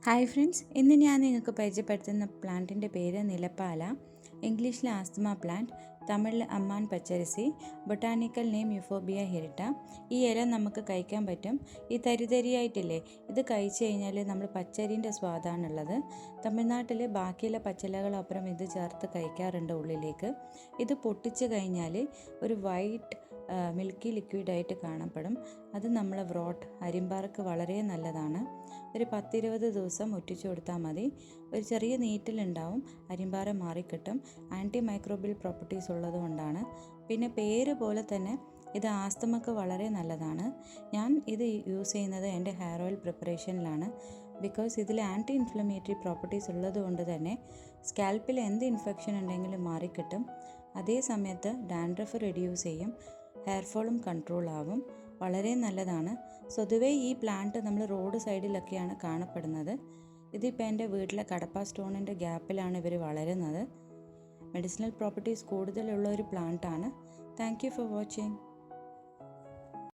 Hi friends, ഇന്ന് ഞാൻ നിങ്ങൾക്ക് പരിചയപ്പെടുത്തുന്ന പ്ലാന്റിൻ്റെ പേര് നിലപ്പാല. ഇംഗ്ലീഷിൽ ആസ്തമ പ്ലാന്റ്, തമിഴിൽ അമ്മാൻ പച്ചരസി, ബൊട്ടാനിക്കൽ നെയിം യുഫോബിയ ഹിരിട്ട. ഈ ഇല നമുക്ക് കഴിക്കാൻ പറ്റും. ഈ തരിതരിയായിട്ടില്ലേ, ഇത് കഴിച്ചു കഴിഞ്ഞാൽ നമ്മൾ പച്ചരീൻ്റെ സ്വാദാണുള്ളത്. തമിഴ്നാട്ടിൽ ബാക്കിയുള്ള പച്ചിലകളപ്പുറം ഇത് ചേർത്ത് കഴിക്കാറുണ്ട് ഉള്ളിലേക്ക്. ഇത് പൊട്ടിച്ച് കഴിഞ്ഞാൽ ഒരു വൈറ്റ് മിൽക്കി ലിക്വിഡായിട്ട് കാണപ്പെടും. അത് നമ്മളെ വ്രോട്ട് അരിമ്പാറക്ക് വളരെ നല്ലതാണ്. ഒരു 10-20 ദിവസം ഒറ്റിച്ചു കൊടുത്താൽ മതി. ഒരു ചെറിയ നീറ്റലുണ്ടാവും, അരിമ്പാറ മാറിക്കിട്ടും. ആൻറ്റി മൈക്രോബിയൽ പ്രോപ്പർട്ടീസ് ഉള്ളത് കൊണ്ടാണ്. പിന്നെ പേര് പോലെ തന്നെ ഇത് ആസ്തമക്ക് വളരെ നല്ലതാണ്. ഞാൻ ഇത് യൂസ് ചെയ്യുന്നത് എൻ്റെ ഹെയർ ഓയിൽ പ്രിപ്പറേഷനിലാണ്. ബിക്കോസ് ഇതിൽ ആൻറ്റി ഇൻഫ്ലമേറ്ററി പ്രോപ്പർട്ടീസ് ഉള്ളത് കൊണ്ട് തന്നെ സ്കാൽപ്പിൽ എന്ത് ഇൻഫെക്ഷൻ ഉണ്ടെങ്കിലും മാറിക്കിട്ടും. അതേ സമയത്ത് ഡാൻഡ്രഫ് റെഡ്യൂസ് ചെയ്യും, ഹെയർ ഫോളും കൺട്രോൾ ആവും. വളരെ നല്ലതാണ്. സ്വതുവേ ഈ പ്ലാന്റ് നമ്മൾ റോഡ് സൈഡിലൊക്കെയാണ് കാണപ്പെടുന്നത്. ഇതിപ്പോൾ എൻ്റെ വീട്ടിലെ കടപ്പ സ്റ്റോണിൻ്റെ ഗ്യാപ്പിലാണ് ഇവർ വളരുന്നത്. മെഡിസിനൽ പ്രോപ്പർട്ടീസ് കൂടുതലുള്ള ഒരു പ്ലാന്റാണ്. Thank you for watching.